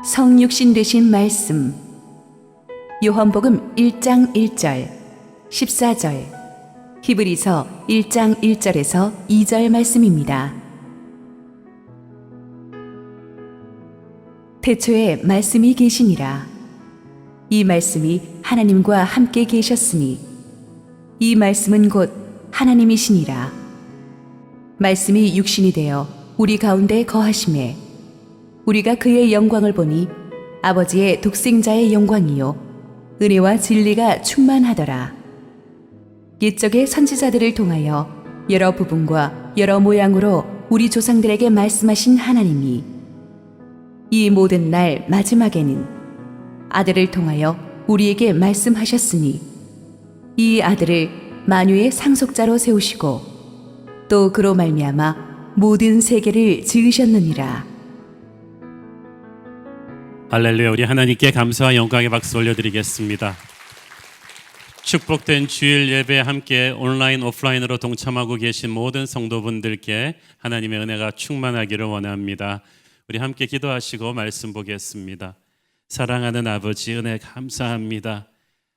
성육신 되신 말씀. 요한복음 1장 1절, 14절, 히브리서 1장 1절에서 2절 말씀입니다. 태초에 말씀이 계시니라. 이 말씀이 하나님과 함께 계셨으니 이 말씀은 곧 하나님이시니라. 말씀이 육신이 되어 우리 가운데 거하심에 우리가 그의 영광을 보니 아버지의 독생자의 영광이요 은혜와 진리가 충만하더라. 옛적의 선지자들을 통하여 여러 부분과 여러 모양으로 우리 조상들에게 말씀하신 하나님이 이 모든 날 마지막에는 아들을 통하여 우리에게 말씀하셨으니 이 아들을 만유의 상속자로 세우시고 또 그로 말미암아 모든 세계를 지으셨느니라. 할렐루야. 우리 하나님께 감사와 영광의 박수 올려드리겠습니다. 축복된 주일 예배에 함께 온라인 오프라인으로 동참하고 계신 모든 성도분들께 하나님의 은혜가 충만하기를 원합니다. 우리 함께 기도하시고 말씀 보겠습니다. 사랑하는 아버지, 은혜 감사합니다.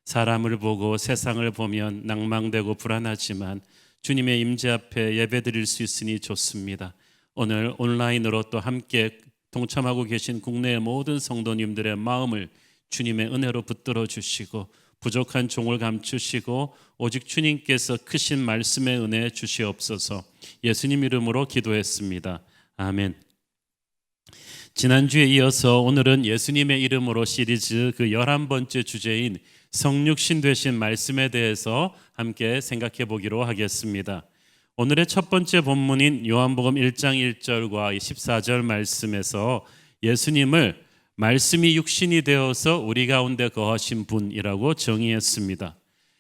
사람을 보고 세상을 보면 낭망되고 불안하지만 주님의 임재 앞에 예배드릴 수 있으니 좋습니다. 오늘 온라인으로 또 함께 동참하고 계신 국내의 모든 성도님들의 마음을 주님의 은혜로 붙들어 주시고 부족한 종을 감추시고 오직 주님께서 크신 말씀의 은혜 주시옵소서. 예수님 이름으로 기도했습니다. 아멘. 지난주에 이어서 오늘은 예수님의 이름으로 시리즈 그 11번째 주제인 성육신 되신 말씀에 대해서 함께 생각해 보기로 하겠습니다. 오늘의 첫 번째 본문인 요한복음 1장 1절과 14절 말씀에서 예수님을 말씀이 육신이 되어서 우리 가운데 거하신 분이라고 정의했습니다.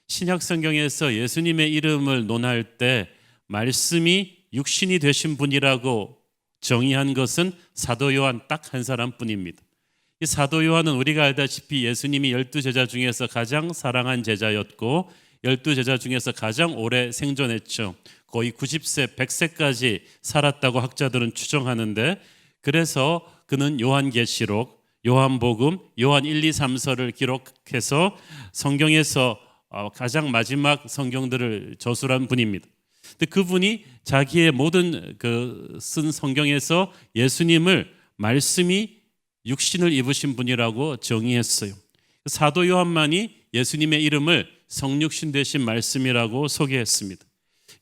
신약 성경에서 예수님의 이름을 논할 때 말씀이 육신이 되신 분이라고 정의한 것은 사도 요한 딱 한 사람뿐입니다. 이 사도 요한은 우리가 알다시피 예수님이 12제자 중에서 가장 사랑한 제자였고 12제자 중에서 가장 오래 생존했죠. 거의 90세, 100세까지 살았다고 학자들은 추정하는데, 그래서 그는 요한계시록, 요한복음, 요한 1, 2, 3서를 기록해서 성경에서 가장 마지막 성경들을 저술한 분입니다. 근데 그분이 자기의 모든 쓴 성경에서 예수님을 말씀이 육신을 입으신 분이라고 정의했어요. 사도 요한만이 예수님의 이름을 성육신 되신 말씀이라고 소개했습니다.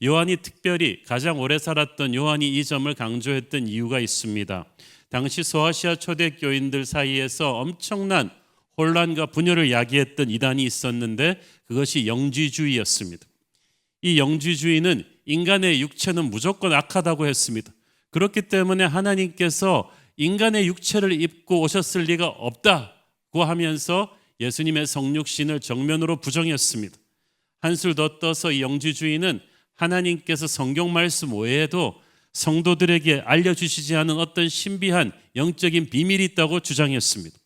요한이 특별히 가장 오래 살았던 요한이 이 점을 강조했던 이유가 있습니다. 당시 소아시아 초대교인들 사이에서 엄청난 혼란과 분열을 야기했던 이단이 있었는데 그것이 영지주의였습니다. 이 영지주의는 인간의 육체는 무조건 악하다고 했습니다. 그렇기 때문에 하나님께서 인간의 육체를 입고 오셨을 리가 없다고 하면서 예수님의 성육신을 정면으로 부정했습니다. 한술 더 떠서 이 영지주의는 하나님께서 성경 말씀 외에도 성도들에게 알려주시지 않은 어떤 신비한 영적인 비밀이 있다고 주장했습니다.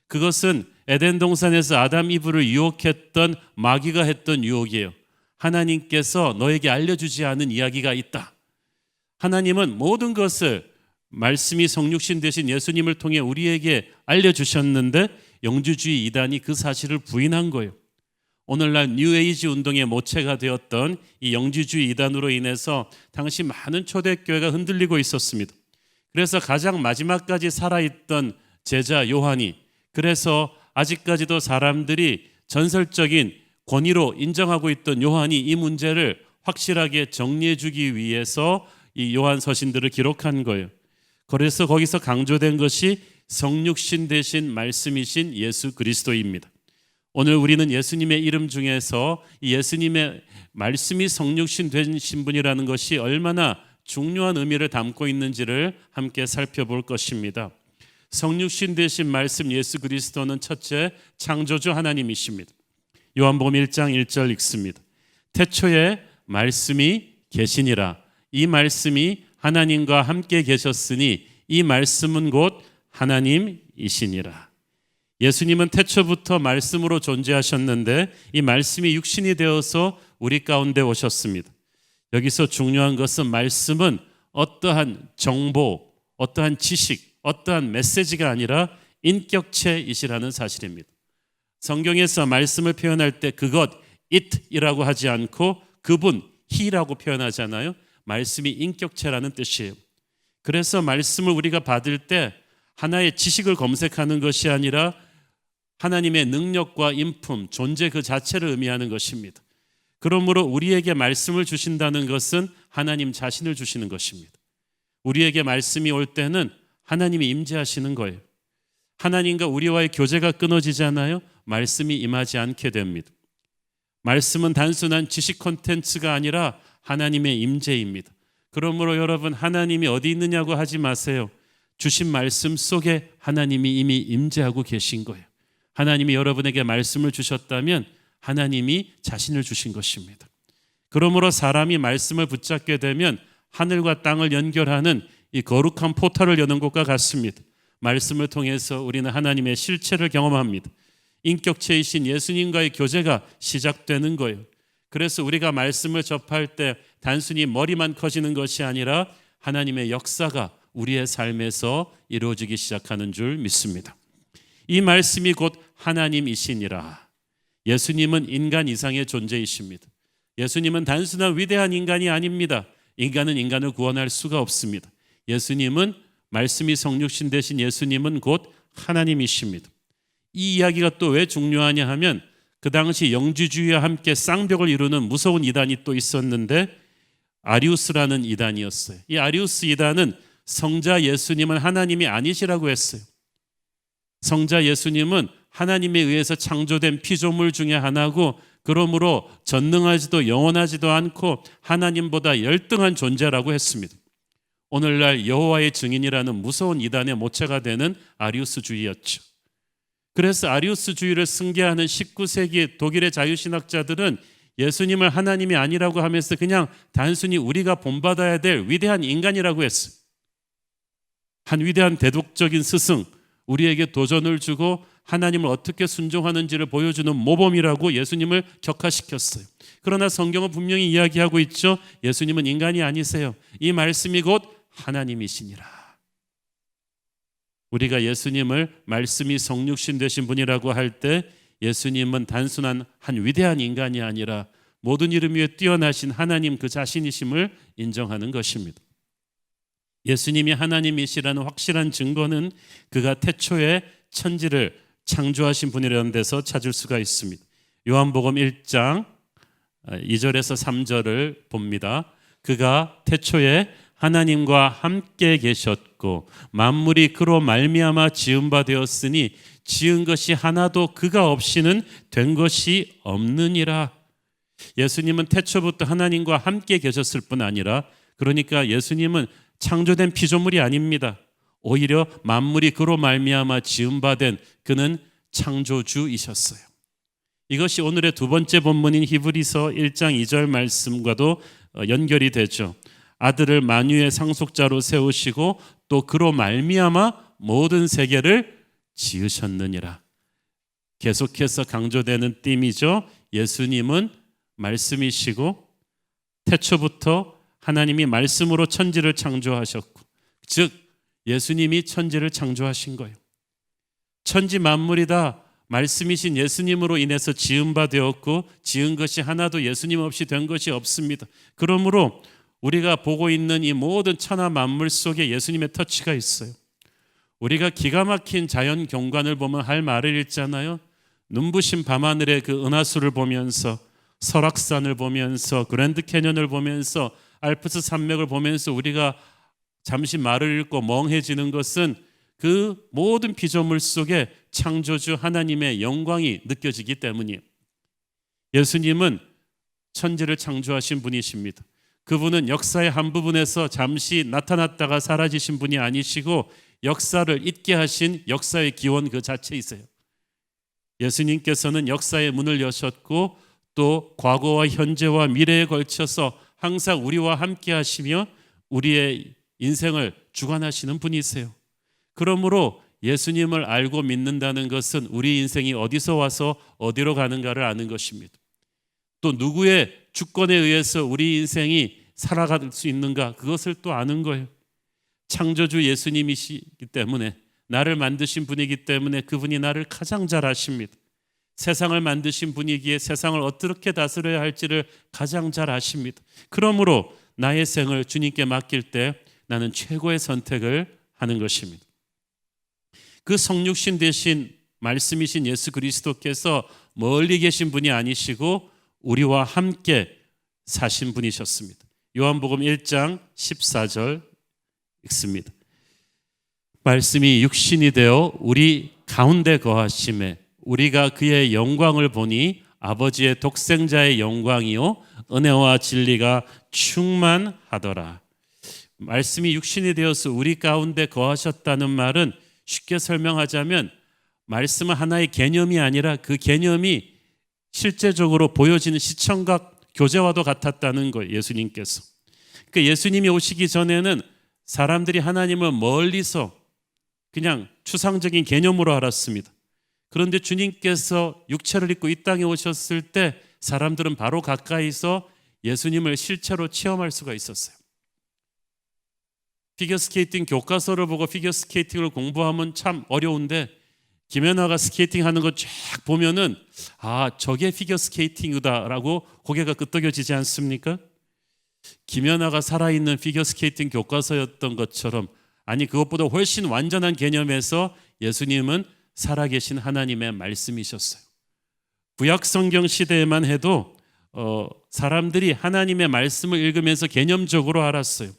그것은 에덴 동산에서 아담 이브를 유혹했던 마귀가 했던 유혹이에요. 하나님께서 너에게 알려주지 않은 이야기가 있다. 하나님은 모든 것을 말씀이 성육신 되신 예수님을 통해 우리에게 알려주셨는데 영지주의 이단이 그 사실을 부인한 거예요. 오늘날 뉴에이지 운동의 모체가 되었던 이 영지주의 이단으로 인해서 당시 많은 초대교회가 흔들리고 있었습니다. 그래서 가장 마지막까지 살아있던 제자 요한이, 그래서 아직까지도 사람들이 전설적인 권위로 인정하고 있던 요한이 이 문제를 확실하게 정리해 주기 위해서 이 요한 서신들을 기록한 거예요. 그래서 거기서 강조된 것이 성육신 되신 말씀이신 예수 그리스도입니다. 오늘 우리는 예수님의 이름 중에서 이 예수님의 말씀이 성육신 되신 분이라는 것이 얼마나 중요한 의미를 담고 있는지를 함께 살펴볼 것입니다. 성육신 되신 말씀 예수 그리스도는 첫째 창조주 하나님이십니다. 요한복음 1장 1절 읽습니다. 태초에 말씀이 계시니라. 이 말씀이 하나님과 함께 계셨으니 이 말씀은 곧 하나님이시니라. 예수님은 태초부터 말씀으로 존재하셨는데 이 말씀이 육신이 되어서 우리 가운데 오셨습니다. 여기서 중요한 것은 말씀은 어떠한 정보, 어떠한 지식, 어떠한 메시지가 아니라 인격체이시라는 사실입니다. 성경에서 말씀을 표현할 때 그것, it이라고 하지 않고 그분, he라고 표현하잖아요. 말씀이 인격체라는 뜻이에요. 그래서 말씀을 우리가 받을 때 하나의 지식을 검색하는 것이 아니라 하나님의 능력과 인품, 존재 그 자체를 의미하는 것입니다. 그러므로 우리에게 말씀을 주신다는 것은 하나님 자신을 주시는 것입니다. 우리에게 말씀이 올 때는 하나님이 임재하시는 거예요. 하나님과 우리와의 교제가 끊어지잖아요. 말씀이 임하지 않게 됩니다. 말씀은 단순한 지식 콘텐츠가 아니라 하나님의 임재입니다. 그러므로 여러분, 하나님이 어디 있느냐고 하지 마세요. 주신 말씀 속에 하나님이 이미 임재하고 계신 거예요. 하나님이 여러분에게 말씀을 주셨다면 하나님이 자신을 주신 것입니다. 그러므로 사람이 말씀을 붙잡게 되면 하늘과 땅을 연결하는 이 거룩한 포탈을 여는 것과 같습니다. 말씀을 통해서 우리는 하나님의 실체를 경험합니다. 인격체이신 예수님과의 교제가 시작되는 거예요. 그래서 우리가 말씀을 접할 때 단순히 머리만 커지는 것이 아니라 하나님의 역사가 우리의 삶에서 이루어지기 시작하는 줄 믿습니다. 이 말씀이 곧 하나님이시니라. 예수님은 인간 이상의 존재이십니다. 예수님은 단순한 위대한 인간이 아닙니다. 인간은 인간을 구원할 수가 없습니다. 예수님은 말씀이 성육신 되신 예수님은 곧 하나님이십니다. 이 이야기가 또 왜 중요하냐 하면 그 당시 영지주의와 함께 쌍벽을 이루는 무서운 이단이 또 있었는데 아리우스라는 이단이었어요. 이 아리우스 이단은 성자 예수님은 하나님이 아니시라고 했어요. 성자 예수님은 하나님에 의해서 창조된 피조물 중에 하나고 그러므로 전능하지도 영원하지도 않고 하나님보다 열등한 존재라고 했습니다. 오늘날 여호와의 증인이라는 무서운 이단의 모체가 되는 아리우스주의였죠. 그래서 아리우스주의를 승계하는 19세기 독일의 자유신학자들은 예수님을 하나님이 아니라고 하면서 그냥 단순히 우리가 본받아야 될 위대한 인간이라고 했어요. 한 위대한 대독적인 스승, 우리에게 도전을 주고 하나님을 어떻게 순종하는지를 보여주는 모범이라고 예수님을 격화시켰어요. 그러나 성경은 분명히 이야기하고 있죠. 예수님은 인간이 아니세요. 이 말씀이 곧 하나님이시니라. 우리가 예수님을 말씀이 성육신 되신 분이라고 할 때 예수님은 단순한 한 위대한 인간이 아니라 모든 이름 위에 뛰어나신 하나님 그 자신이심을 인정하는 것입니다. 예수님이 하나님이시라는 확실한 증거는 그가 태초에 천지를 창조하신 분이라는 데서 찾을 수가 있습니다. 요한복음 1장 2절에서 3절을 봅니다. 그가 태초에 하나님과 함께 계셨고 만물이 그로 말미암아 지은 바 되었으니 지은 것이 하나도 그가 없이는 된 것이 없느니라. 예수님은 태초부터 하나님과 함께 계셨을 뿐 아니라 그러니까 예수님은 창조된 피조물이 아닙니다. 오히려 만물이 그로 말미암아 지은 바 된 그는 창조주이셨어요. 이것이 오늘의 두 번째 본문인 히브리서 1장 2절 말씀과도 연결이 되죠. 아들을 만유의 상속자로 세우시고 또 그로 말미암아 모든 세계를 지으셨느니라. 계속해서 강조되는 띠이죠. 예수님은 말씀이시고 태초부터 하나님이 말씀으로 천지를 창조하셨고 즉 예수님이 천지를 창조하신 거예요. 천지 만물이 다 말씀이신 예수님으로 인해서 지은 바 되었고 지은 것이 하나도 예수님 없이 된 것이 없습니다. 그러므로 우리가 보고 있는 이 모든 천하 만물 속에 예수님의 터치가 있어요. 우리가 기가 막힌 자연 경관을 보면 할 말을 읽잖아요. 눈부신 밤하늘의 그 은하수를 보면서 설악산을 보면서 그랜드 캐년을 보면서 알프스 산맥을 보면서 우리가 잠시 말을 읽고 멍해지는 것은 그 모든 피조물 속에 창조주 하나님의 영광이 느껴지기 때문이에요. 예수님은 천지를 창조하신 분이십니다. 그분은 역사의 한 부분에서 잠시 나타났다가 사라지신 분이 아니시고 역사를 잇게 하신 역사의 기원 그 자체이세요. 예수님께서는 역사의 문을 여셨고 또 과거와 현재와 미래에 걸쳐서 항상 우리와 함께 하시며 우리의 인생을 주관하시는 분이세요. 그러므로 예수님을 알고 믿는다는 것은 우리 인생이 어디서 와서 어디로 가는가를 아는 것입니다. 또 누구의 주권에 의해서 우리 인생이 살아갈 수 있는가 그것을 또 아는 거예요. 창조주 예수님이시기 때문에 나를 만드신 분이기 때문에 그분이 나를 가장 잘 아십니다. 세상을 만드신 분이기에 세상을 어떻게 다스려야 할지를 가장 잘 아십니다. 그러므로 나의 생을 주님께 맡길 때 나는 최고의 선택을 하는 것입니다. 그 성육신 되신 말씀이신 예수 그리스도께서 멀리 계신 분이 아니시고 우리와 함께 사신 분이셨습니다. 요한복음 1장 14절 읽습니다. 말씀이 육신이 되어 우리 가운데 거하심에 우리가 그의 영광을 보니 아버지의 독생자의 영광이요 은혜와 진리가 충만하더라. 말씀이 육신이 되어서 우리 가운데 거하셨다는 말은 쉽게 설명하자면 말씀은 하나의 개념이 아니라 그 개념이 실제적으로 보여지는 시청각 교재와도 같았다는 거예요. 예수님께서. 그러니까 예수님이 오시기 전에는 사람들이 하나님을 멀리서 그냥 추상적인 개념으로 알았습니다. 그런데 주님께서 육체를 입고 이 땅에 오셨을 때 사람들은 바로 가까이서 예수님을 실제로 체험할 수가 있었어요. 피겨스케이팅 교과서를 보고 피겨스케이팅을 공부하면 참 어려운데 김연아가 스케이팅 하는 거 쫙 보면은 저게 피겨스케이팅이다라고 고개가 끄덕여지지 않습니까? 김연아가 살아있는 피겨스케이팅 교과서였던 것처럼 아니 그것보다 훨씬 완전한 개념에서 예수님은 살아계신 하나님의 말씀이셨어요. 구약성경 시대에만 해도 사람들이 하나님의 말씀을 읽으면서 개념적으로 알았어요.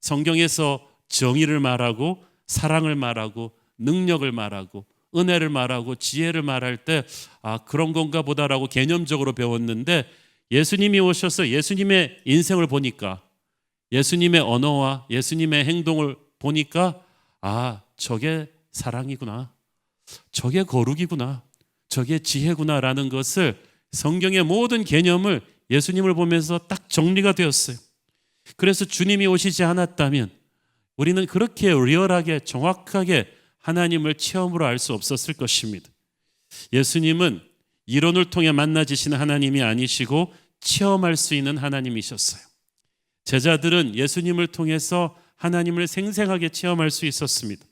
성경에서 정의를 말하고 사랑을 말하고 능력을 말하고 은혜를 말하고 지혜를 말할 때 그런 건가 보다라고 개념적으로 배웠는데 예수님이 오셔서 예수님의 인생을 보니까 예수님의 언어와 예수님의 행동을 보니까 저게 사랑이구나, 저게 거룩이구나, 저게 지혜구나라는 것을 성경의 모든 개념을 예수님을 보면서 딱 정리가 되었어요. 그래서 주님이 오시지 않았다면 우리는 그렇게 리얼하게 정확하게 하나님을 체험으로 알 수 없었을 것입니다. 예수님은 이론을 통해 만나지신 하나님이 아니시고 체험할 수 있는 하나님이셨어요. 제자들은 예수님을 통해서 하나님을 생생하게 체험할 수 있었습니다.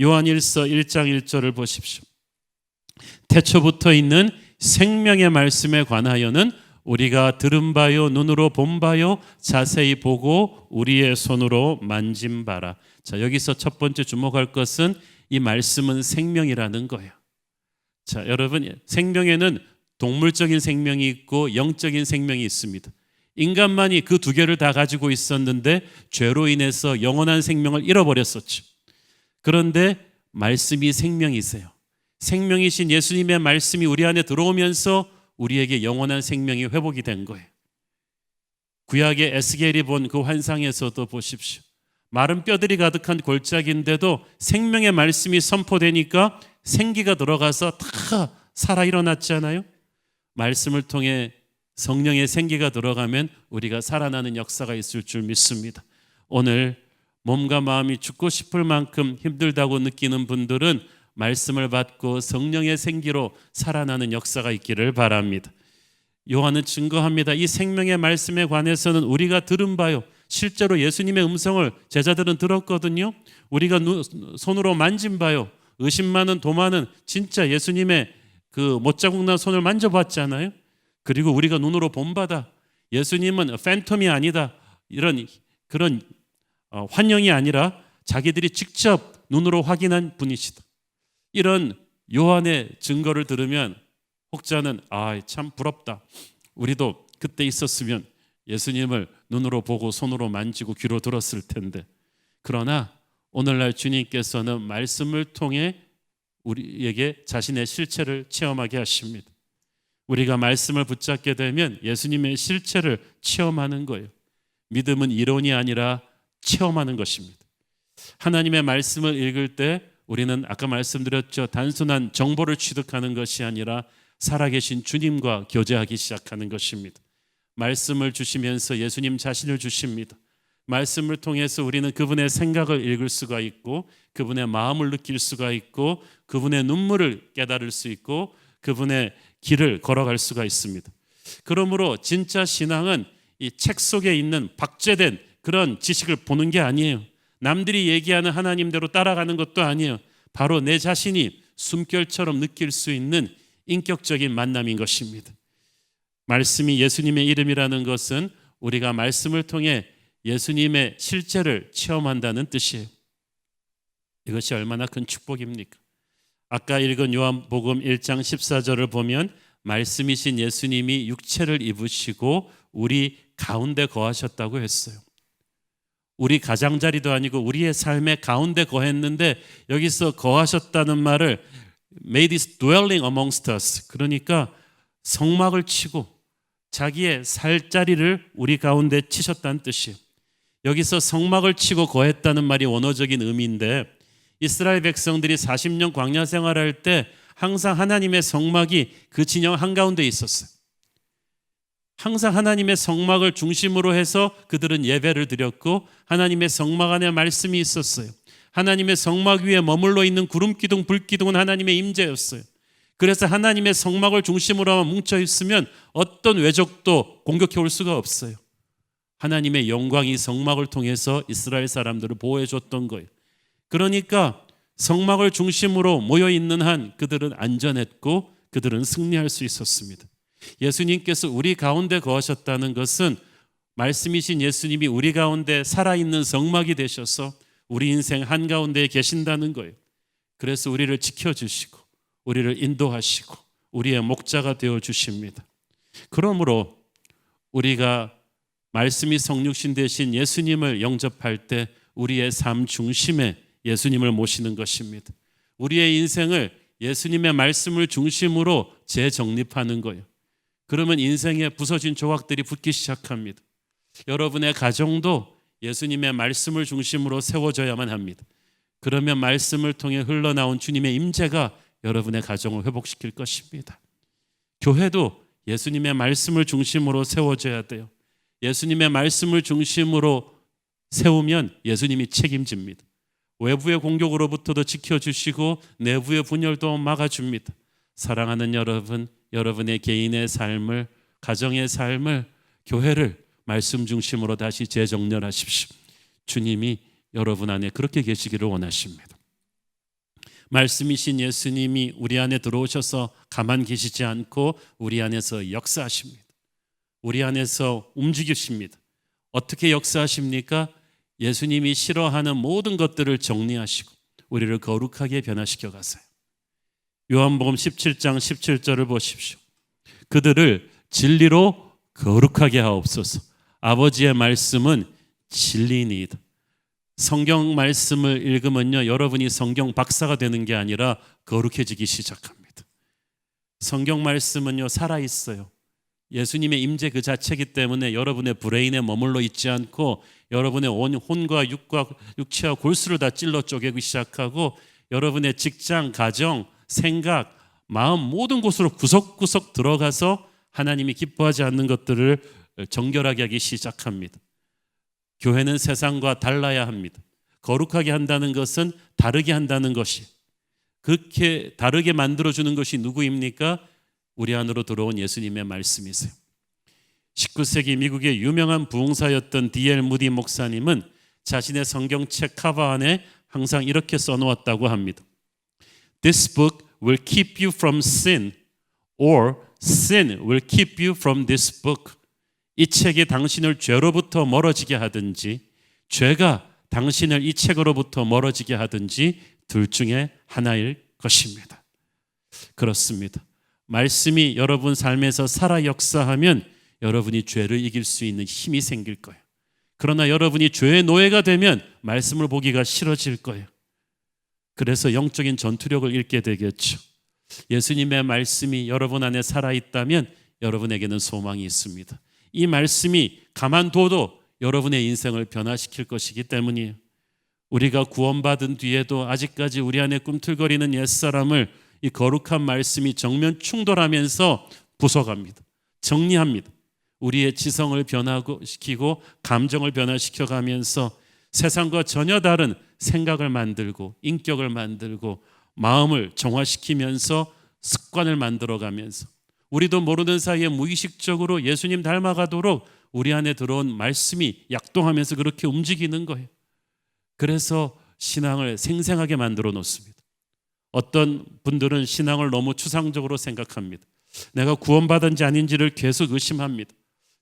요한일서 1장 1절을 보십시오. 태초부터 있는 생명의 말씀에 관하여는 우리가 들은 바요 눈으로 본 바요 자세히 보고 우리의 손으로 만진 바라. 자, 여기서 첫 번째 주목할 것은 이 말씀은 생명이라는 거예요. 자, 여러분, 생명에는 동물적인 생명이 있고 영적인 생명이 있습니다. 인간만이 그 두 개를 다 가지고 있었는데 죄로 인해서 영원한 생명을 잃어버렸었죠. 그런데 말씀이 생명이세요. 생명이신 예수님의 말씀이 우리 안에 들어오면서 우리에게 영원한 생명이 회복이 된 거예요. 구약의 에스겔이 본 그 환상에서도 보십시오. 마른 뼈들이 가득한 골짜기인데도 생명의 말씀이 선포되니까 생기가 들어가서 다 살아 일어났잖아요. 말씀을 통해 성령의 생기가 들어가면 우리가 살아나는 역사가 있을 줄 믿습니다. 오늘 몸과 마음이 죽고 싶을 만큼 힘들다고 느끼는 분들은 말씀을 받고 성령의 생기로 살아나는 역사가 있기를 바랍니다. 요한은 증거합니다. 이 생명의 말씀에 관해서는 우리가 들은 바요. 실제로 예수님의 음성을 제자들은 들었거든요. 우리가 손으로 만진 바요. 의심 많은 도마는 진짜 예수님의 그 못자국 난 손을 만져봤잖아요. 그리고 우리가 눈으로 본 바다. 예수님은 팬텀이 아니다. 이런 그런 환영이 아니라 자기들이 직접 눈으로 확인한 분이시다. 이런 요한의 증거를 들으면 혹자는 참 부럽다. 우리도 그때 있었으면 예수님을 눈으로 보고 손으로 만지고 귀로 들었을 텐데. 그러나 오늘날 주님께서는 말씀을 통해 우리에게 자신의 실체를 체험하게 하십니다. 우리가 말씀을 붙잡게 되면 예수님의 실체를 체험하는 거예요. 믿음은 이론이 아니라 체험하는 것입니다. 하나님의 말씀을 읽을 때 우리는 아까 말씀드렸죠. 단순한 정보를 취득하는 것이 아니라 살아계신 주님과 교제하기 시작하는 것입니다. 말씀을 주시면서 예수님 자신을 주십니다. 말씀을 통해서 우리는 그분의 생각을 읽을 수가 있고 그분의 마음을 느낄 수가 있고 그분의 눈물을 깨달을 수 있고 그분의 길을 걸어갈 수가 있습니다. 그러므로 진짜 신앙은 이 책 속에 있는 박제된 그런 지식을 보는 게 아니에요. 남들이 얘기하는 하나님대로 따라가는 것도 아니에요. 바로 내 자신이 숨결처럼 느낄 수 있는 인격적인 만남인 것입니다. 말씀이 예수님의 이름이라는 것은 우리가 말씀을 통해 예수님의 실제를 체험한다는 뜻이에요. 이것이 얼마나 큰 축복입니까? 아까 읽은 요한복음 1장 14절을 보면 말씀이신 예수님이 육체를 입으시고 우리 가운데 거하셨다고 했어요. 우리 가장자리도 아니고 우리의 삶의 가운데 거했는데 여기서 거하셨다는 말을 made his dwelling amongst us, 그러니까 성막을 치고 자기의 살자리를 우리 가운데 치셨다는 뜻이에요. 여기서 성막을 치고 거했다는 말이 원어적인 의미인데 이스라엘 백성들이 40년 광야 생활할 때 항상 하나님의 성막이 그 진영 한가운데 있었어요. 항상 하나님의 성막을 중심으로 해서 그들은 예배를 드렸고 하나님의 성막 안에 말씀이 있었어요. 하나님의 성막 위에 머물러 있는 구름기둥, 불기둥은 하나님의 임재였어요. 그래서 하나님의 성막을 중심으로 뭉쳐 있으면 어떤 외적도 공격해 올 수가 없어요. 하나님의 영광이 성막을 통해서 이스라엘 사람들을 보호해 줬던 거예요. 그러니까 성막을 중심으로 모여 있는 한 그들은 안전했고 그들은 승리할 수 있었습니다. 예수님께서 우리 가운데 거하셨다는 것은 말씀이신 예수님이 우리 가운데 살아있는 성막이 되셔서 우리 인생 한가운데에 계신다는 거예요. 그래서 우리를 지켜주시고 우리를 인도하시고 우리의 목자가 되어주십니다. 그러므로 우리가 말씀이 성육신 되신 예수님을 영접할 때 우리의 삶 중심에 예수님을 모시는 것입니다. 우리의 인생을 예수님의 말씀을 중심으로 재정립하는 거예요. 그러면 인생에 부서진 조각들이 붙기 시작합니다. 여러분의 가정도 예수님의 말씀을 중심으로 세워져야만 합니다. 그러면 말씀을 통해 흘러나온 주님의 임재가 여러분의 가정을 회복시킬 것입니다. 교회도 예수님의 말씀을 중심으로 세워져야 돼요. 예수님의 말씀을 중심으로 세우면 예수님이 책임집니다. 외부의 공격으로부터도 지켜주시고 내부의 분열도 막아줍니다. 사랑하는 여러분, 여러분의 개인의 삶을, 가정의 삶을, 교회를 말씀 중심으로 다시 재정렬하십시오. 주님이 여러분 안에 그렇게 계시기를 원하십니다. 말씀이신 예수님이 우리 안에 들어오셔서 가만 계시지 않고 우리 안에서 역사하십니다. 우리 안에서 움직이십니다. 어떻게 역사하십니까? 예수님이 싫어하는 모든 것들을 정리하시고 우리를 거룩하게 변화시켜 가세요. 요한복음 17장 17절을 보십시오. 그들을 진리로 거룩하게 하옵소서. 아버지의 말씀은 진리니이다. 성경 말씀을 읽으면요, 여러분이 성경 박사가 되는 게 아니라 거룩해지기 시작합니다. 성경 말씀은요, 살아있어요. 예수님의 임재 그 자체이기 때문에 여러분의 브레인에 머물러 있지 않고 여러분의 온 혼과 육체와 골수를 다 찔러 쪼개기 시작하고 여러분의 직장, 가정, 생각, 마음 모든 곳으로 구석구석 들어가서 하나님이 기뻐하지 않는 것들을 정결하게 하기 시작합니다. 교회는 세상과 달라야 합니다. 거룩하게 한다는 것은 다르게 한다는 것이, 그렇게 다르게 만들어주는 것이 누구입니까? 우리 안으로 들어온 예수님의 말씀이세요. 19세기 미국의 유명한 부흥사였던 D.L. 무디 목사님은 자신의 성경책 커버 안에 항상 이렇게 써놓았다고 합니다. This book will keep you from sin, or sin will keep you from this book. 이 책이 당신을 죄로부터 멀어지게 하든지 죄가 당신을 이 책으로부터 멀어지게 하든지 둘 중에 하나일 것입니다. 그렇습니다. 말씀이 여러분 삶에서 살아 역사하면 여러분이 죄를 이길 수 있는 힘이 생길 거예요. 그러나 여러분이 죄의 노예가 되면 말씀을 보기가 싫어질 거예요. 그래서 영적인 전투력을 잃게 되겠죠. 예수님의 말씀이 여러분 안에 살아있다면 여러분에게는 소망이 있습니다. 이 말씀이 가만둬도 여러분의 인생을 변화시킬 것이기 때문이에요. 우리가 구원받은 뒤에도 아직까지 우리 안에 꿈틀거리는 옛사람을 이 거룩한 말씀이 정면 충돌하면서 부숴갑니다. 정리합니다. 우리의 지성을 변화시키고 감정을 변화시켜가면서 세상과 전혀 다른 생각을 만들고 인격을 만들고 마음을 정화시키면서 습관을 만들어가면서 우리도 모르는 사이에 무의식적으로 예수님 닮아가도록 우리 안에 들어온 말씀이 약동하면서 그렇게 움직이는 거예요. 그래서 신앙을 생생하게 만들어 놓습니다. 어떤 분들은 신앙을 너무 추상적으로 생각합니다. 내가 구원받은지 아닌지를 계속 의심합니다.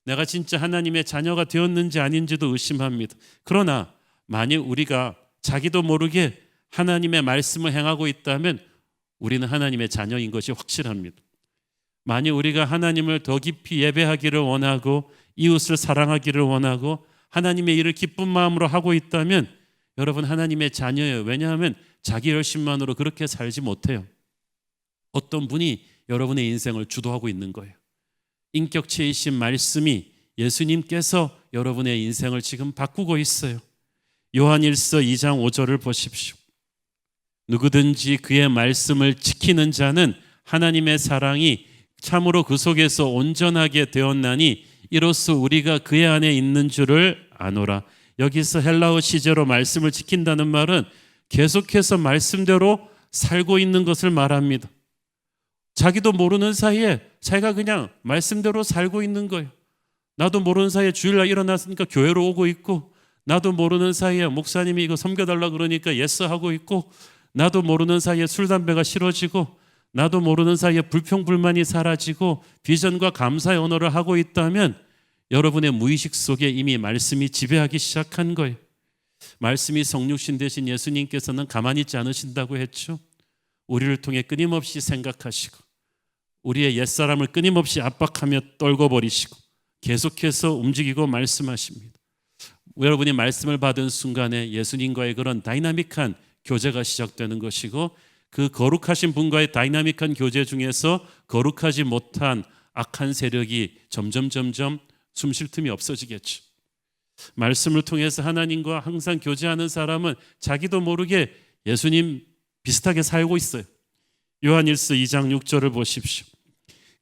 내가 진짜 하나님의 자녀가 되었는지 아닌지도 의심합니다. 그러나 만일 우리가 자기도 모르게 하나님의 말씀을 행하고 있다면 우리는 하나님의 자녀인 것이 확실합니다. 만일 우리가 하나님을 더 깊이 예배하기를 원하고 이웃을 사랑하기를 원하고 하나님의 일을 기쁜 마음으로 하고 있다면 여러분 하나님의 자녀예요. 왜냐하면 자기 열심만으로 그렇게 살지 못해요. 어떤 분이 여러분의 인생을 주도하고 있는 거예요. 인격체이신 말씀이 예수님께서 여러분의 인생을 지금 바꾸고 있어요. 요한일서 2장 5절을 보십시오. 누구든지 그의 말씀을 지키는 자는 하나님의 사랑이 참으로 그 속에서 온전하게 되었나니 이로써 우리가 그의 안에 있는 줄을 아노라. 여기서 헬라어 시제로 말씀을 지킨다는 말은 계속해서 말씀대로 살고 있는 것을 말합니다. 자기도 모르는 사이에 자기가 그냥 말씀대로 살고 있는 거예요. 나도 모르는 사이에 주일날 일어났으니까 교회로 오고 있고, 나도 모르는 사이에 목사님이 이거 섬겨달라 그러니까 예스 하고 있고, 나도 모르는 사이에 술 담배가 싫어지고, 나도 모르는 사이에 불평불만이 사라지고 비전과 감사의 언어를 하고 있다면 여러분의 무의식 속에 이미 말씀이 지배하기 시작한 거예요. 말씀이 성육신 되신 예수님께서는 가만히 있지 않으신다고 했죠. 우리를 통해 끊임없이 생각하시고 우리의 옛사람을 끊임없이 압박하며 떨궈버리시고 계속해서 움직이고 말씀하십니다. 여러분이 말씀을 받은 순간에 예수님과의 그런 다이나믹한 교제가 시작되는 것이고, 그 거룩하신 분과의 다이나믹한 교제 중에서 거룩하지 못한 악한 세력이 점점 숨 쉴 틈이 없어지겠죠. 말씀을 통해서 하나님과 항상 교제하는 사람은 자기도 모르게 예수님 비슷하게 살고 있어요. 요한일서 2장 6절을 보십시오.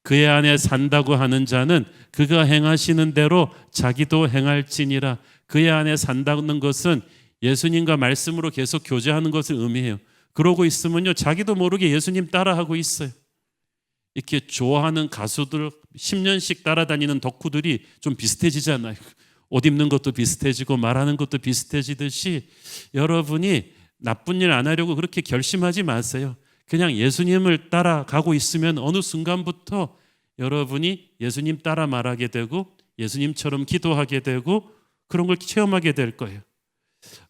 그의 안에 산다고 하는 자는 그가 행하시는 대로 자기도 행할지니라. 그의 안에 산다는 것은 예수님과 말씀으로 계속 교제하는 것을 의미해요. 그러고 있으면요, 자기도 모르게 예수님 따라하고 있어요. 이렇게 좋아하는 가수들 10년씩 따라다니는 덕후들이 좀 비슷해지잖아요. 옷 입는 것도 비슷해지고 말하는 것도 비슷해지듯이 여러분이 나쁜 일 안 하려고 그렇게 결심하지 마세요. 그냥 예수님을 따라가고 있으면 어느 순간부터 여러분이 예수님 따라 말하게 되고 예수님처럼 기도하게 되고 그런 걸 체험하게 될 거예요.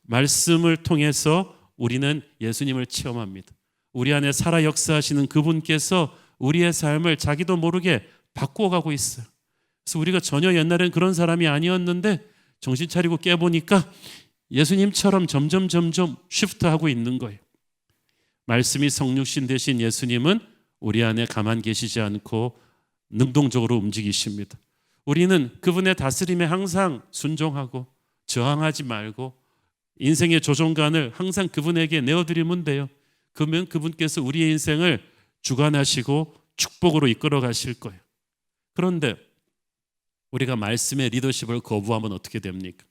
말씀을 통해서 우리는 예수님을 체험합니다. 우리 안에 살아 역사하시는 그분께서 우리의 삶을 자기도 모르게 바꾸어가고 있어요. 그래서 우리가 전혀 옛날엔 그런 사람이 아니었는데 정신 차리고 깨보니까 예수님처럼 점점 쉬프트하고 있는 거예요. 말씀이 성육신 되신 예수님은 우리 안에 가만 계시지 않고 능동적으로 움직이십니다. 우리는 그분의 다스림에 항상 순종하고 저항하지 말고 인생의 조종관을 항상 그분에게 내어드리면 돼요. 그러면 그분께서 우리의 인생을 주관하시고 축복으로 이끌어 가실 거예요. 그런데 우리가 말씀의 리더십을 거부하면 어떻게 됩니까?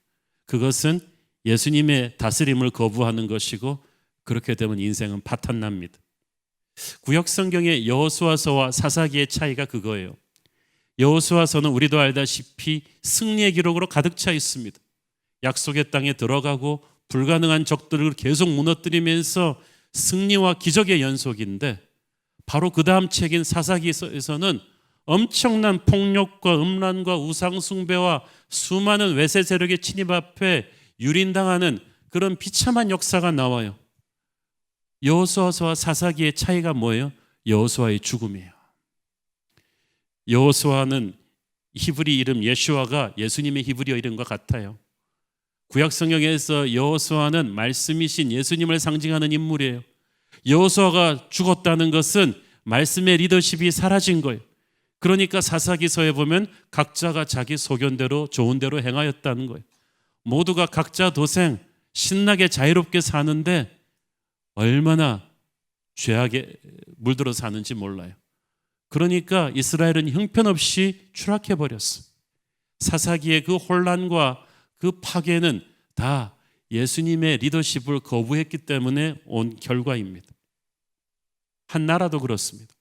그것은 예수님의 다스림을 거부하는 것이고, 그렇게 되면 인생은 파탄납니다. 구약 성경의 여호수아서와 사사기의 차이가 그거예요. 여호수아서는 우리도 알다시피 승리의 기록으로 가득 차 있습니다. 약속의 땅에 들어가고 불가능한 적들을 계속 무너뜨리면서 승리와 기적의 연속인데, 바로 그 다음 책인 사사기에서는 엄청난 폭력과 음란과 우상숭배와 수많은 외세 세력의 침입 앞에 유린당하는 그런 비참한 역사가 나와요. 여호수아서와 사사기의 차이가 뭐예요? 여호수아의 죽음이에요. 여호수아는 히브리 이름 예슈아가 예수님의 히브리어 이름과 같아요. 구약 성경에서 여호수아는 말씀이신 예수님을 상징하는 인물이에요. 여호수아가 죽었다는 것은 말씀의 리더십이 사라진 거예요. 그러니까 사사기서에 보면 각자가 자기 소견대로 좋은 대로 행하였다는 거예요. 모두가 각자 도생 신나게 자유롭게 사는데 얼마나 죄악에 물들어 사는지 몰라요. 그러니까 이스라엘은 형편없이 추락해버렸어요. 사사기의 그 혼란과 그 파괴는 다 예수님의 리더십을 거부했기 때문에 온 결과입니다. 한 나라도 그렇습니다.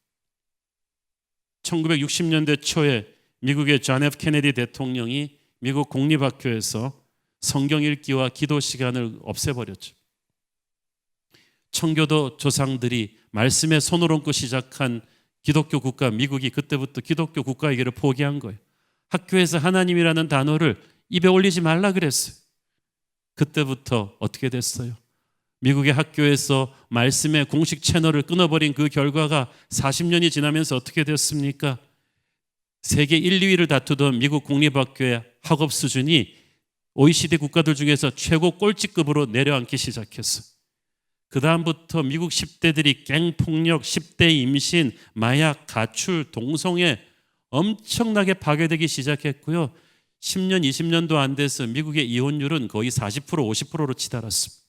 1960년대 초에 미국의 존 F 케네디 대통령이 미국 공립학교에서 성경 읽기와 기도 시간을 없애버렸죠. 청교도 조상들이 말씀에 손을 얹고 시작한 기독교 국가 미국이 그때부터 기독교 국가이기를 포기한 거예요. 학교에서 하나님이라는 단어를 입에 올리지 말라 그랬어요. 그때부터 어떻게 됐어요? 미국의 학교에서 말씀의 공식 채널을 끊어버린 그 결과가 40년이 지나면서 어떻게 됐습니까? 세계 1, 2위를 다투던 미국 공립학교의 학업 수준이 OECD 국가들 중에서 최고 꼴찌급으로 내려앉기 시작했어요. 그 다음부터 미국 10대들이 갱폭력, 10대 임신, 마약, 가출, 동성애 엄청나게 파괴되기 시작했고요. 10년, 20년도 안 돼서 미국의 이혼율은 거의 40%, 50%로 치달았습니다.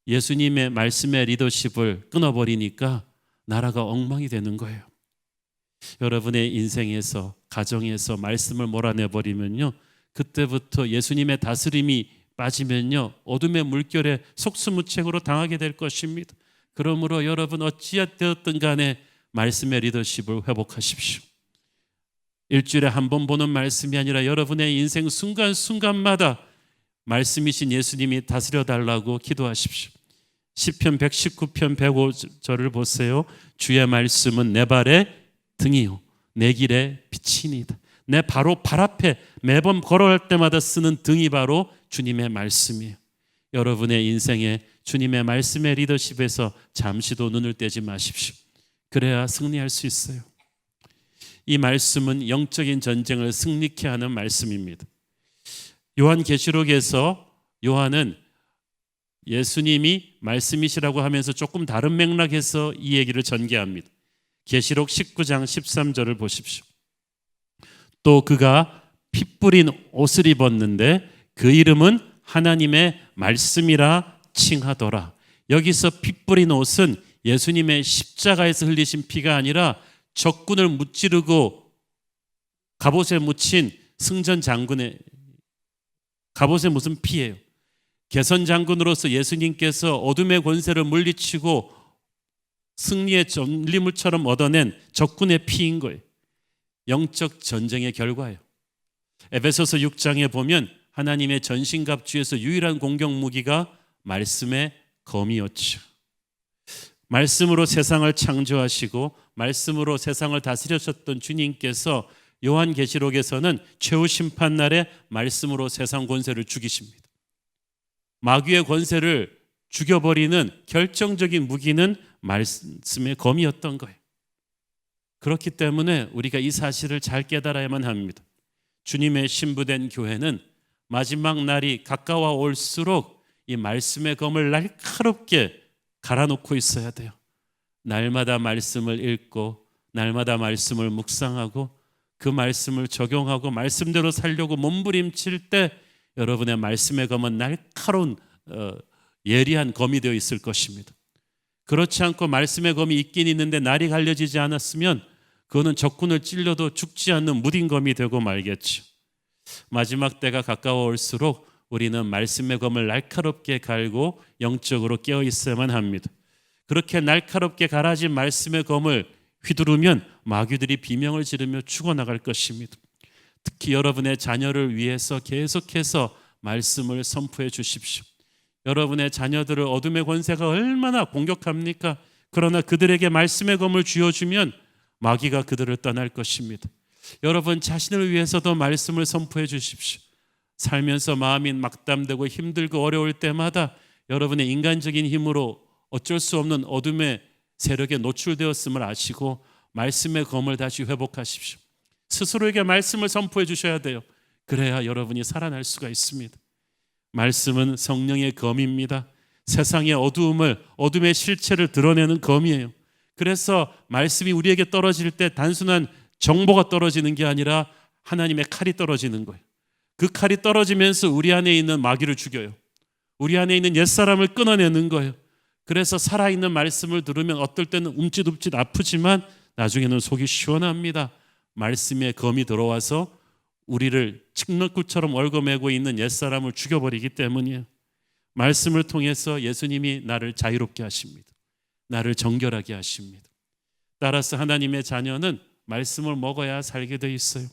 예수님의 말씀의 리더십을 끊어버리니까 나라가 엉망이 되는 거예요. 여러분의 인생에서, 가정에서 말씀을 몰아내버리면요, 그때부터 예수님의 다스림이 빠지면요, 어둠의 물결에 속수무책으로 당하게 될 것입니다. 그러므로 여러분 어찌되었든 간에 말씀의 리더십을 회복하십시오. 일주일에 한 번 보는 말씀이 아니라 여러분의 인생 순간순간마다 말씀이신 예수님이 다스려 달라고 기도하십시오. 시편 119편 105절을 보세요. 주의 말씀은 내 발의 등이요 내 길의 빛이니이다. 내 바로 발 앞에 매번 걸어갈 때마다 쓰는 등이 바로 주님의 말씀이에요. 여러분의 인생에 주님의 말씀의 리더십에서 잠시도 눈을 떼지 마십시오. 그래야 승리할 수 있어요. 이 말씀은 영적인 전쟁을 승리케 하는 말씀입니다. 요한계시록에서 요한은 예수님이 말씀이시라고 하면서 조금 다른 맥락에서 이 얘기를 전개합니다. 계시록 19장 13절을 보십시오. 또 그가 피 뿌린 옷을 입었는데 그 이름은 하나님의 말씀이라 칭하더라. 여기서 피 뿌린 옷은 예수님의 십자가에서 흘리신 피가 아니라 적군을 무찌르고 갑옷에 묻힌 승전 장군의 갑옷에 무슨 피예요? 개선 장군으로서 예수님께서 어둠의 권세를 물리치고 승리의 전리물처럼 얻어낸 적군의 피인 거예요. 영적 전쟁의 결과예요. 에베소서 6장에 보면 하나님의 전신갑주에서 유일한 공격 무기가 말씀의 검이었죠. 말씀으로 세상을 창조하시고 말씀으로 세상을 다스리셨던 주님께서 요한계시록에서는 최후 심판날에 말씀으로 세상 권세를 죽이십니다. 마귀의 권세를 죽여버리는 결정적인 무기는 말씀의 검이었던 거예요. 그렇기 때문에 우리가 이 사실을 잘 깨달아야만 합니다. 주님의 신부된 교회는 마지막 날이 가까워 올수록 이 말씀의 검을 날카롭게 갈아놓고 있어야 돼요. 날마다 말씀을 읽고 날마다 말씀을 묵상하고 그 말씀을 적용하고 말씀대로 살려고 몸부림칠 때 여러분의 말씀의 검은 날카로운 예리한 검이 되어 있을 것입니다. 그렇지 않고 말씀의 검이 있긴 있는데 날이 갈려지지 않았으면 그거는 적군을 찔려도 죽지 않는 무딘 검이 되고 말겠죠. 마지막 때가 가까워 올수록 우리는 말씀의 검을 날카롭게 갈고 영적으로 깨어 있어야만 합니다. 그렇게 날카롭게 갈아진 말씀의 검을 휘두르면 마귀들이 비명을 지르며 죽어나갈 것입니다. 특히 여러분의 자녀를 위해서 계속해서 말씀을 선포해 주십시오. 여러분의 자녀들을 어둠의 권세가 얼마나 공격합니까? 그러나 그들에게 말씀의 검을 쥐어주면 마귀가 그들을 떠날 것입니다. 여러분 자신을 위해서도 말씀을 선포해 주십시오. 살면서 마음이 막담되고 힘들고 어려울 때마다 여러분의 인간적인 힘으로 어쩔 수 없는 어둠의 세력에 노출되었음을 아시고 말씀의 검을 다시 회복하십시오. 스스로에게 말씀을 선포해 주셔야 돼요. 그래야 여러분이 살아날 수가 있습니다. 말씀은 성령의 검입니다. 세상의 어두움을, 어둠의 실체를 드러내는 검이에요. 그래서 말씀이 우리에게 떨어질 때 단순한 정보가 떨어지는 게 아니라 하나님의 칼이 떨어지는 거예요. 그 칼이 떨어지면서 우리 안에 있는 마귀를 죽여요. 우리 안에 있는 옛사람을 끊어내는 거예요. 그래서 살아있는 말씀을 들으면 어떨 때는 움찔움찔 아프지만 나중에는 속이 시원합니다. 말씀의 검이 들어와서 우리를 칡너꿀처럼 얽어매고 있는 옛사람을 죽여버리기 때문이에요. 말씀을 통해서 예수님이 나를 자유롭게 하십니다. 나를 정결하게 하십니다. 따라서 하나님의 자녀는 말씀을 먹어야 살게 돼 있어요.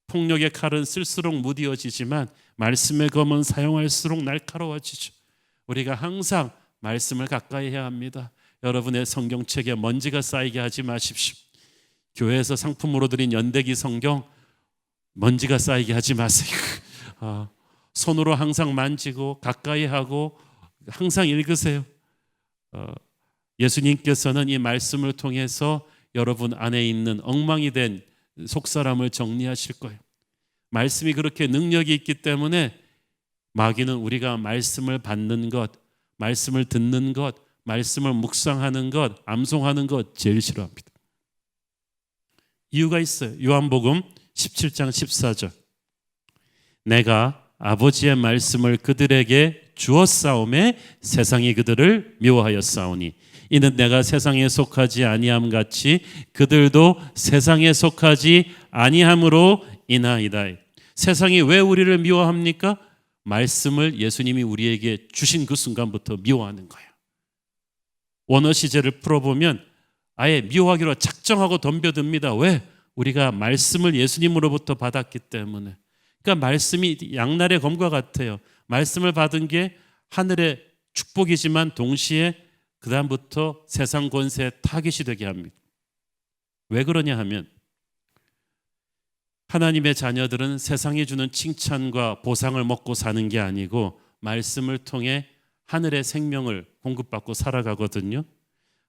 폭력의 칼은 쓸수록 무디어지지만 말씀의 검은 사용할수록 날카로워지죠. 우리가 항상 말씀을 가까이 해야 합니다. 여러분의 성경책에 먼지가 쌓이게 하지 마십시오. 교회에서 상품으로 드린 연대기 성경 먼지가 쌓이게 하지 마세요. 손으로 항상 만지고 가까이 하고 항상 읽으세요. 예수님께서는 이 말씀을 통해서 여러분 안에 있는 엉망이 된 속사람을 정리하실 거예요. 말씀이 그렇게 능력이 있기 때문에 마귀는 우리가 말씀을 받는 것, 말씀을 듣는 것, 말씀을 묵상하는 것, 암송하는 것 제일 싫어합니다. 이유가 있어요. 요한복음 17장 14절. 내가 아버지의 말씀을 그들에게 주었사오매 세상이 그들을 미워하였사오니 이는 내가 세상에 속하지 아니함 같이 그들도 세상에 속하지 아니함으로 인하이다. 세상이 왜 우리를 미워합니까? 말씀을 예수님이 우리에게 주신 그 순간부터 미워하는 거예요. 원어 시제를 풀어보면 아예 미워하기로 작정하고 덤벼듭니다. 왜? 우리가 말씀을 예수님으로부터 받았기 때문에. 그러니까 말씀이 양날의 검과 같아요. 말씀을 받은 게 하늘의 축복이지만 동시에 그 다음부터 세상 권세의 타깃이 되게 합니다. 왜 그러냐 하면 하나님의 자녀들은 세상이 주는 칭찬과 보상을 먹고 사는 게 아니고 말씀을 통해 하늘의 생명을 공급받고 살아가거든요.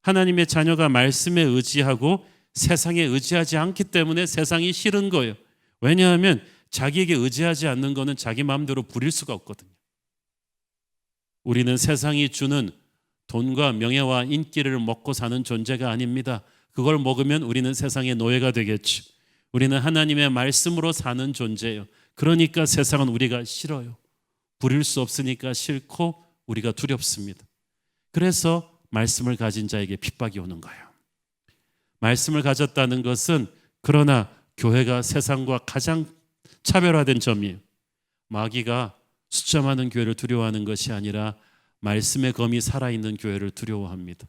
하나님의 자녀가 말씀에 의지하고 세상에 의지하지 않기 때문에 세상이 싫은 거예요. 왜냐하면 자기에게 의지하지 않는 거는 자기 마음대로 부릴 수가 없거든요. 우리는 세상이 주는 돈과 명예와 인기를 먹고 사는 존재가 아닙니다. 그걸 먹으면 우리는 세상의 노예가 되겠죠. 우리는 하나님의 말씀으로 사는 존재예요. 그러니까 세상은 우리가 싫어요. 부릴 수 없으니까 싫고 우리가 두렵습니다. 그래서 말씀을 가진 자에게 핍박이 오는 거예요. 말씀을 가졌다는 것은 그러나 교회가 세상과 가장 차별화된 점이에요. 마귀가 숫자 많은 교회를 두려워하는 것이 아니라 말씀의 검이 살아있는 교회를 두려워합니다.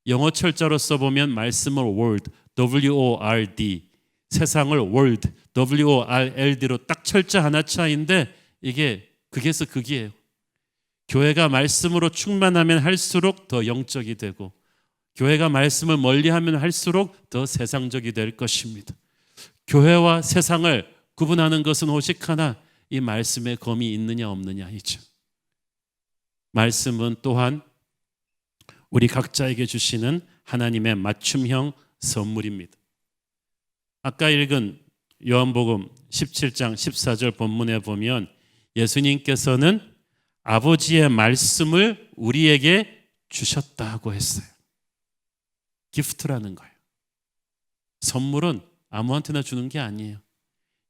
영어 철자로 써보면 말씀을 word, W-O-R-D, 세상을 world, W-O-R-L-D로 딱 철자 하나 차이인데 이게 극에서 극이에요. 교회가 말씀으로 충만하면 할수록 더 영적이 되고 교회가 말씀을 멀리하면 할수록 더 세상적이 될 것입니다. 교회와 세상을 구분하는 것은 오직 하나, 이 말씀의 검이 있느냐 없느냐이죠. 말씀은 또한 우리 각자에게 주시는 하나님의 맞춤형 선물입니다. 아까 읽은 요한복음 17장 14절 본문에 보면 예수님께서는 아버지의 말씀을 우리에게 주셨다고 했어요. 기프트라는 거예요. 선물은 아무한테나 주는 게 아니에요.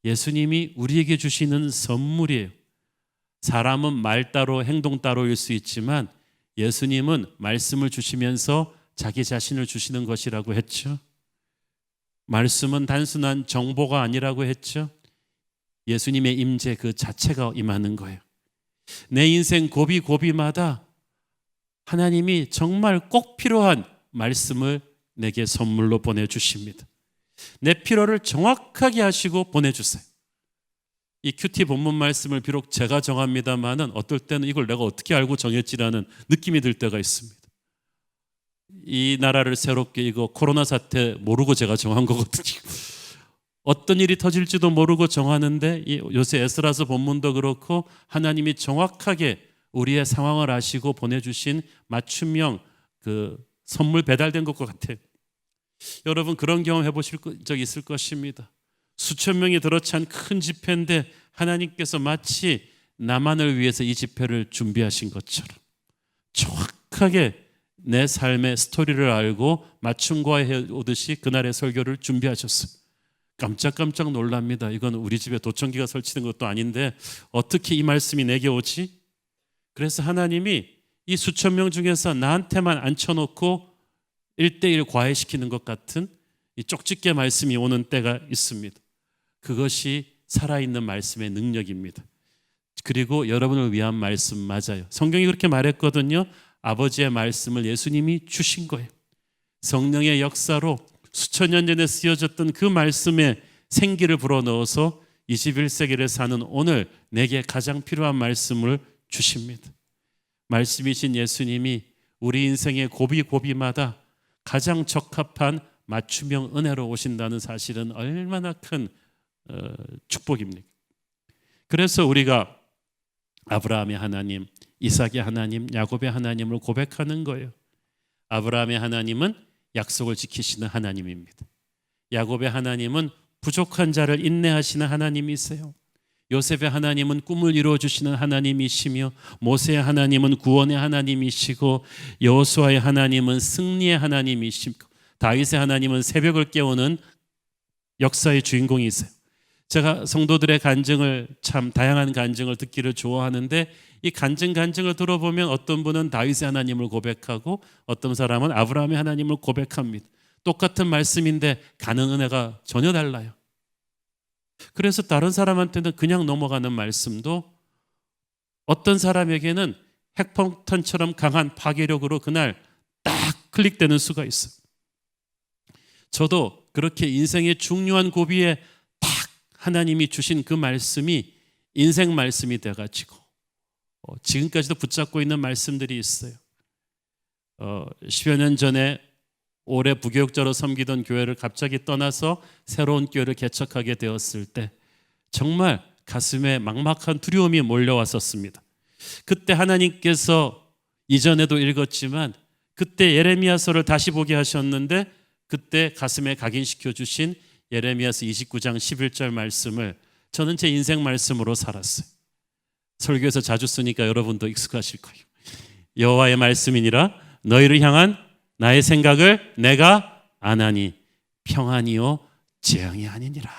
예수님이 우리에게 주시는 선물이에요. 사람은 말 따로 행동 따로일 수 있지만 예수님은 말씀을 주시면서 자기 자신을 주시는 것이라고 했죠. 말씀은 단순한 정보가 아니라고 했죠. 예수님의 임재 그 자체가 임하는 거예요. 내 인생 고비고비마다 하나님이 정말 꼭 필요한 말씀을 내게 선물로 보내주십니다. 내 필요를 정확하게 하시고 보내주세요. 이 큐티 본문 말씀을 비록 제가 정합니다만은 어떨 때는 이걸 내가 어떻게 알고 정했지라는 느낌이 들 때가 있습니다. 이 나라를 새롭게 이거 코로나 사태 모르고 제가 정한 거거든요. 어떤 일이 터질지도 모르고 정하는데 요새 에스라서 본문도 그렇고 하나님이 정확하게 우리의 상황을 아시고 보내주신 맞춤형 그 선물 배달된 것과 같아요. 여러분 그런 경험 해보실 적 있을 것입니다. 수천 명이 들어찬 큰 집회인데 하나님께서 마치 나만을 위해서 이 집회를 준비하신 것처럼 정확하게 내 삶의 스토리를 알고 맞춤과해 오듯이 그날의 설교를 준비하셨어요. 깜짝깜짝 놀랍니다. 이건 우리 집에 도청기가 설치된 것도 아닌데 어떻게 이 말씀이 내게 오지? 그래서 하나님이 이 수천 명 중에서 나한테만 앉혀놓고 1:1 과외시키는 것 같은 이 쪽집게 말씀이 오는 때가 있습니다. 그것이 살아있는 말씀의 능력입니다. 그리고 여러분을 위한 말씀 맞아요. 성경이 그렇게 말했거든요. 아버지의 말씀을 예수님이 주신 거예요. 성령의 역사로 수천 년 전에 쓰여졌던 그 말씀에 생기를 불어넣어서 21세기를 사는 오늘 내게 가장 필요한 말씀을 주십니다. 말씀이신 예수님이 우리 인생의 고비고비마다 가장 적합한 맞춤형 은혜로 오신다는 사실은 얼마나 큰 축복입니까? 그래서 우리가 아브라함의 하나님, 이삭의 하나님, 야곱의 하나님을 고백하는 거예요. 아브라함의 하나님은 약속을 지키시는 하나님입니다. 야곱의 하나님은 부족한 자를 인내하시는 하나님이세요. 요셉의 하나님은 꿈을 이루어주시는 하나님이시며, 모세의 하나님은 구원의 하나님이시고, 여호수아의 하나님은 승리의 하나님이시고, 다윗의 하나님은 새벽을 깨우는 역사의 주인공이세요. 제가 성도들의 간증을, 참 다양한 간증을 듣기를 좋아하는데, 이 간증을 들어보면 어떤 분은 다윗의 하나님을 고백하고 어떤 사람은 아브라함의 하나님을 고백합니다. 똑같은 말씀인데 가는 은혜가 전혀 달라요. 그래서 다른 사람한테는 그냥 넘어가는 말씀도 어떤 사람에게는 핵폭탄처럼 강한 파괴력으로 그날 딱 클릭되는 수가 있어요. 저도 그렇게 인생의 중요한 고비에 딱 하나님이 주신 그 말씀이 인생 말씀이 돼가지고 지금까지도 붙잡고 있는 말씀들이 있어요. 10여 년 전에 오래 부교육자로 섬기던 교회를 갑자기 떠나서 새로운 교회를 개척하게 되었을 때 정말 가슴에 막막한 두려움이 몰려왔었습니다. 그때 하나님께서 이전에도 읽었지만 그때 예레미야서를 다시 보게 하셨는데 그때 가슴에 각인시켜 주신 예레미야서 29장 11절 말씀을 저는 제 인생 말씀으로 살았어요. 설교에서 자주 쓰니까 여러분도 익숙하실 거예요. 여호와의 말씀이니라 너희를 향한 나의 생각을 내가 아나니 평안이요 재앙이 아니니라.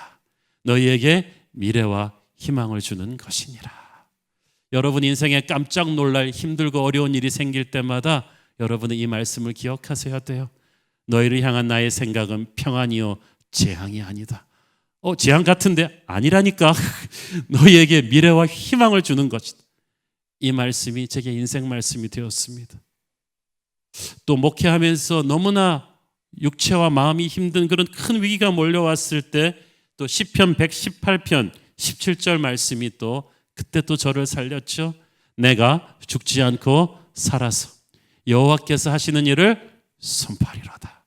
너희에게 미래와 희망을 주는 것이니라. 여러분 인생에 깜짝 놀랄 힘들고 어려운 일이 생길 때마다 여러분은 이 말씀을 기억하셔야 돼요. 너희를 향한 나의 생각은 평안이요 재앙이 아니다. 재앙 같은데 아니라니까. 너희에게 미래와 희망을 주는 것이다. 이 말씀이 제게 인생 말씀이 되었습니다. 또 목회하면서 너무나 육체와 마음이 힘든 그런 큰 위기가 몰려왔을 때 또 시편 118편 17절 말씀이 또 그때 또 저를 살렸죠. 내가 죽지 않고 살아서 여호와께서 하시는 일을 선포하리로다.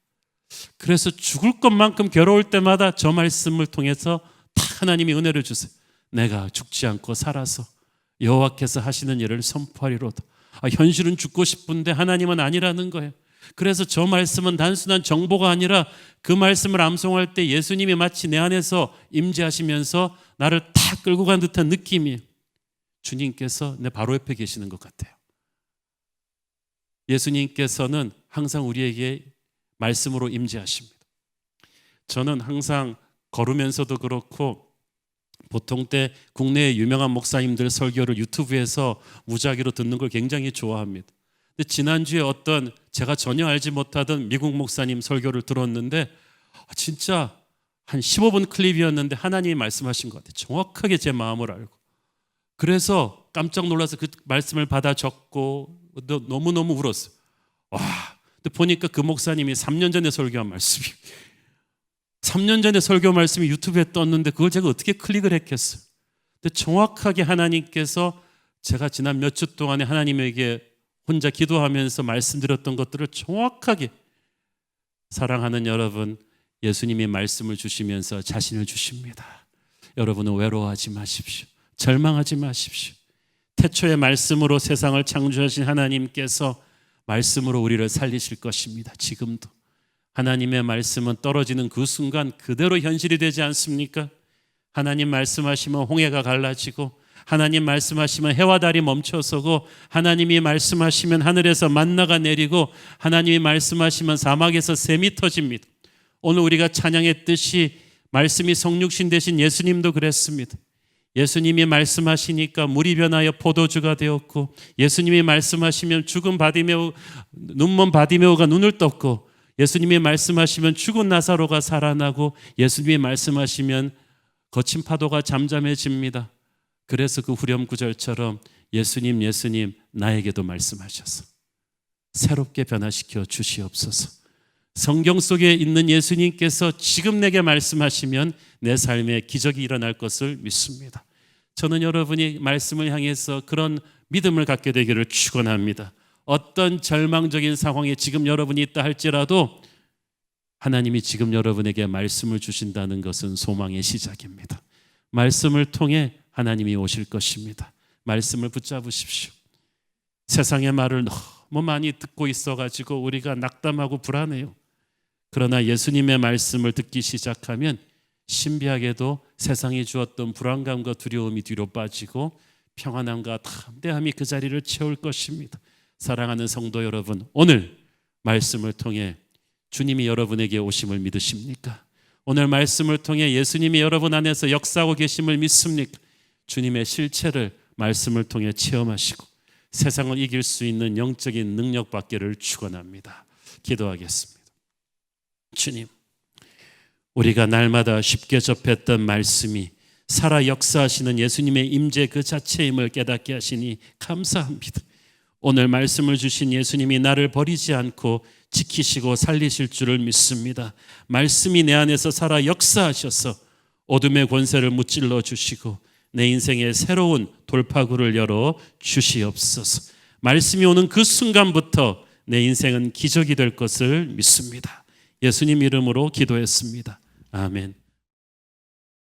그래서 죽을 것만큼 괴로울 때마다 저 말씀을 통해서 다 하나님이 은혜를 주세요. 내가 죽지 않고 살아서 여호와께서 하시는 일을 선포하리로다. 현실은 죽고 싶은데 하나님은 아니라는 거예요. 그래서 저 말씀은 단순한 정보가 아니라 그 말씀을 암송할 때 예수님이 마치 내 안에서 임재하시면서 나를 탁 끌고 간 듯한 느낌이에요. 주님께서 내 바로 옆에 계시는 것 같아요. 예수님께서는 항상 우리에게 말씀으로 임재하십니다. 저는 항상 걸으면서도 그렇고 보통 때 국내의 유명한 목사님들 설교를 유튜브에서 무작위로 듣는 걸 굉장히 좋아합니다. 근데 지난주에 어떤 제가 전혀 알지 못하던 미국 목사님 설교를 들었는데 진짜 한 15분 클립이었는데 하나님이 말씀하신 것 같아요. 정확하게 제 마음을 알고. 그래서 깜짝 놀라서 그 말씀을 받아 적고 너무너무 울었어요. 와, 근데 보니까 그 목사님이 3년 전에 설교한 말씀이 3년 전에 설교 말씀이 유튜브에 떴는데 그걸 제가 어떻게 클릭을 했겠어요. 근데 정확하게 하나님께서 제가 지난 몇 주 동안에 하나님에게 혼자 기도하면서 말씀드렸던 것들을 정확하게 사랑하는 여러분, 예수님이 말씀을 주시면서 자신을 주십니다. 여러분은 외로워하지 마십시오. 절망하지 마십시오. 태초의 말씀으로 세상을 창조하신 하나님께서 말씀으로 우리를 살리실 것입니다. 지금도 하나님의 말씀은 떨어지는 그 순간 그대로 현실이 되지 않습니까? 하나님 말씀하시면 홍해가 갈라지고 하나님 말씀하시면 해와 달이 멈춰서고 하나님이 말씀하시면 하늘에서 만나가 내리고 하나님이 말씀하시면 사막에서 샘이 터집니다. 오늘 우리가 찬양했듯이 말씀이 성육신 되신 예수님도 그랬습니다. 예수님이 말씀하시니까 물이 변하여 포도주가 되었고 예수님이 말씀하시면 죽은 바디메오 눈먼 바디메오가 눈을 떴고 예수님이 말씀하시면 죽은 나사로가 살아나고 예수님이 말씀하시면 거친 파도가 잠잠해집니다. 그래서 그 후렴 구절처럼 예수님 나에게도 말씀하셔서 새롭게 변화시켜 주시옵소서. 성경 속에 있는 예수님께서 지금 내게 말씀하시면 내 삶에 기적이 일어날 것을 믿습니다. 저는 여러분이 말씀을 향해서 그런 믿음을 갖게 되기를 축원합니다. 어떤 절망적인 상황에 지금 여러분이 있다 할지라도 하나님이 지금 여러분에게 말씀을 주신다는 것은 소망의 시작입니다. 말씀을 통해 하나님이 오실 것입니다. 말씀을 붙잡으십시오. 세상의 말을 너무 많이 듣고 있어가지고 우리가 낙담하고 불안해요. 그러나 예수님의 말씀을 듣기 시작하면 신비하게도 세상이 주었던 불안감과 두려움이 뒤로 빠지고 평안함과 담대함이 그 자리를 채울 것입니다. 사랑하는 성도 여러분, 오늘 말씀을 통해 주님이 여러분에게 오심을 믿으십니까? 오늘 말씀을 통해 예수님이 여러분 안에서 역사하고 계심을 믿습니까? 주님의 실체를 말씀을 통해 체험하시고 세상을 이길 수 있는 영적인 능력 받기를 축원합니다. 기도하겠습니다. 주님, 우리가 날마다 쉽게 접했던 말씀이 살아 역사하시는 예수님의 임재 그 자체임을 깨닫게 하시니 감사합니다. 오늘 말씀을 주신 예수님이 나를 버리지 않고 지키시고 살리실 줄을 믿습니다. 말씀이 내 안에서 살아 역사하셔서 어둠의 권세를 무찔러 주시고 내 인생에 새로운 돌파구를 열어 주시옵소서. 말씀이 오는 그 순간부터 내 인생은 기적이 될 것을 믿습니다. 예수님 이름으로 기도했습니다. 아멘.